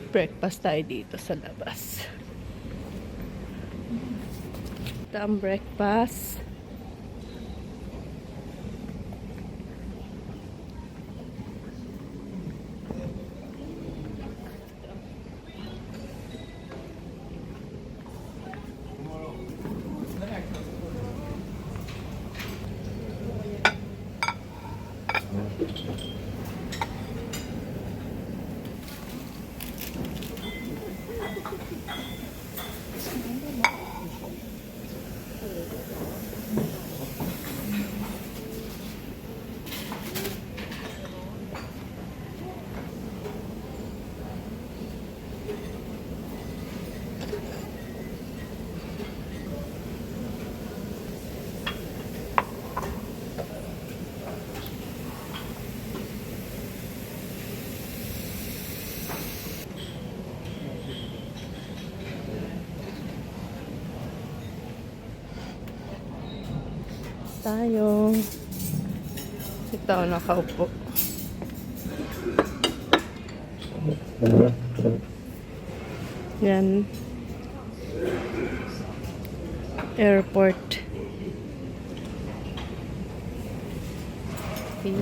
Breakfast tayo dito sa labas. Ito ang breakfast. Tayo. Ito ako nakaupo. Yan. Airport. Okay.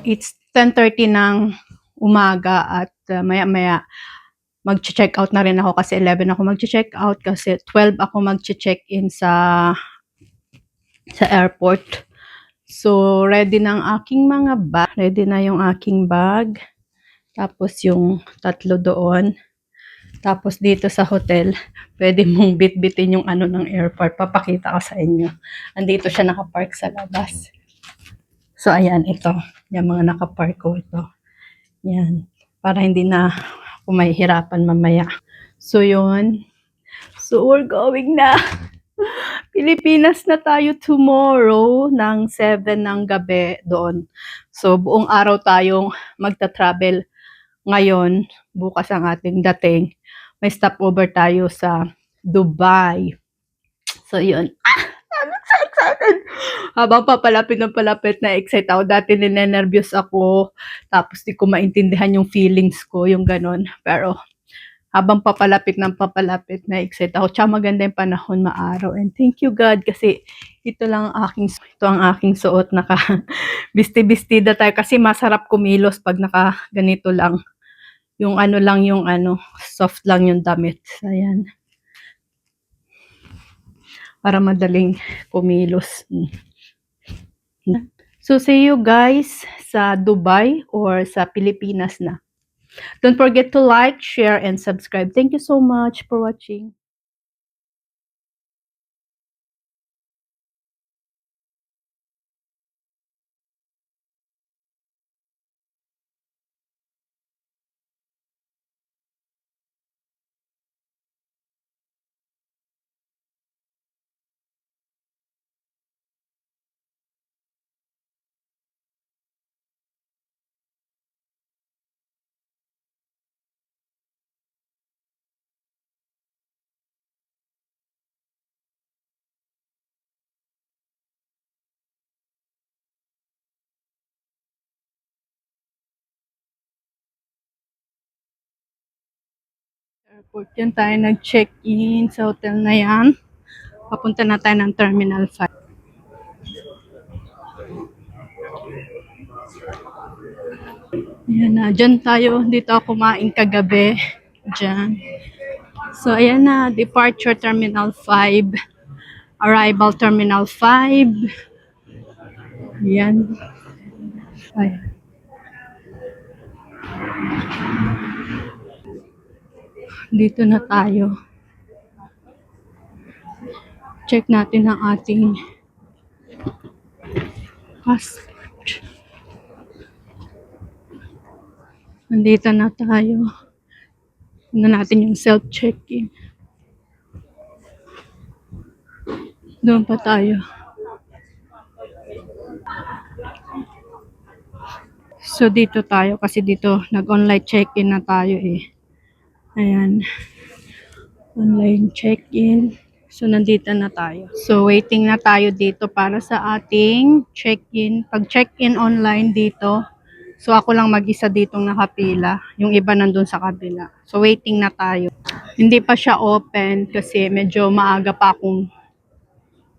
It's 10:30 ng umaga at maya-maya mag-check out na rin ako kasi 11 ako mag-check out kasi 12 ako mag-check in sa airport. So, ready na ang aking mga bag. Ready na yung aking bag. Tapos yung tatlo doon. Tapos dito sa hotel, pwede mong bitbitin yung ano ng airport. Papakita ko sa inyo. Andito siya nakapark sa labas. So, ayan, ito. Yung mga nakapark ko ito. Yan. Para hindi na ako mahihirapan mamaya. So, yun. So, we're going na. Pilipinas na tayo tomorrow ng 7 ng gabi doon. So, buong araw tayong magta-travel ngayon. Bukas ang ating dating. May stopover tayo sa Dubai. So, yun. I'm so excited. Habang papalapit ng palapit na excited ako. Dati ninenervyos ako. Tapos di ko maintindihan yung feelings ko, yung ganon. Pero habang papalapit ng papalapit na excited ako. Tsaka maganda yung panahon, maaraw. And thank you God kasi ito ang aking suot. Naka bisti-bistida tayo kasi masarap kumilos pag naka ganito lang. Yung ano lang yung ano, soft lang yung damit. Ayan. Para madaling kumilos. So, see you guys sa Dubai or sa Pilipinas na. Don't forget to like, share, and subscribe. Thank you so much for watching. Airport yan tayo nag-check-in sa hotel na yan. Papunta na tayo ng Terminal 5. Ayan na, dyan tayo. Dito ako kumain kagabi. Dyan. So, ayan na, departure Terminal 5. Arrival Terminal 5. Yan. Ay. Dito na tayo. Check natin ang ating passport. Nandito na tayo. Tignan natin yung self-check-in. Doon pa tayo. So, dito tayo kasi dito nag-online check-in na tayo eh. Ayan. Online check-in. So, nandito na tayo. So, waiting na tayo dito para sa ating check-in. Pag check-in online dito, so ako lang mag-isa ditong nakapila. Yung iba nandun sa kabila. So, waiting na tayo. Hindi pa siya open kasi medyo maaga pa akong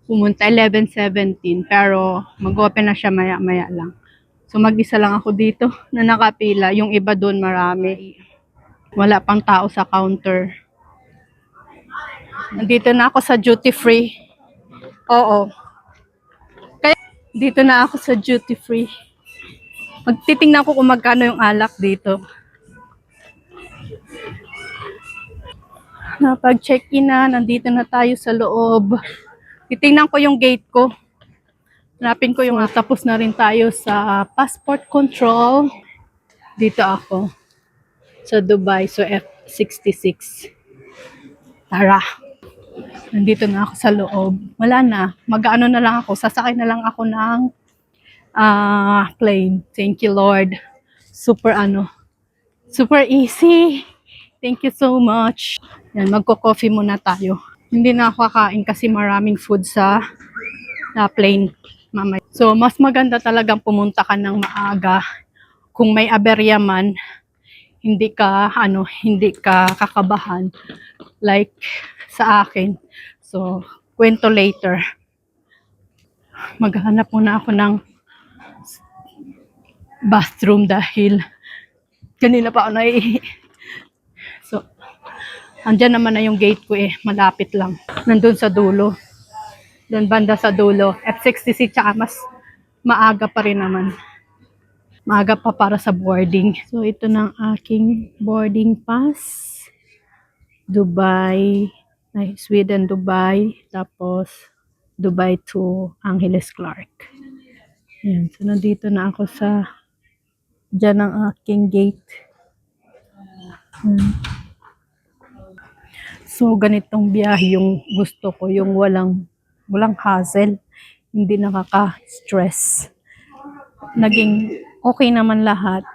pumunta, 11:17. Pero, mag-open na siya maya-maya lang. So, mag-isa lang ako dito na nakapila. Yung iba doon marami. Wala pang tao sa counter. Nandito na ako sa duty free. Oo. Kaya dito na ako sa duty free. Magtitingnan ko kung magkano yung alak dito. Napag-check-in na, nandito na tayo sa loob. Titingnan ko yung gate ko. Hanapin ko yung tapos na rin tayo sa passport control. Dito ako sa Dubai, so F66. Tara. Nandito na ako sa loob. Wala na. Mag-ano na lang ako. Sasakay na lang ako ng plane. Thank you, Lord. Super super easy. Thank you so much. Yan, magko-coffee muna tayo. Hindi na ako kakain kasi maraming food sa plane mamaya. So, mas maganda talagang pumunta ka ng maaga. Kung may aberya man, hindi ka kakabahan. Like sa akin. So, kwento later. Maghanap muna ako ng bathroom dahil kanina pa ako So, andyan naman na yung gate ko eh. Malapit lang. Nandun sa dulo. Doon banda sa dulo. F66 tsaka mas maaga pa rin naman. Maaga pa para sa boarding. So, ito na ang aking boarding pass. Dubai. Sweden, Dubai. Tapos, Dubai to Angeles Clark. Ayan. So, nandito na ako sa dyan ang aking gate. So, ganitong biyahe yung gusto ko. Yung walang hassle. Hindi nakaka-stress. Naging okay naman lahat.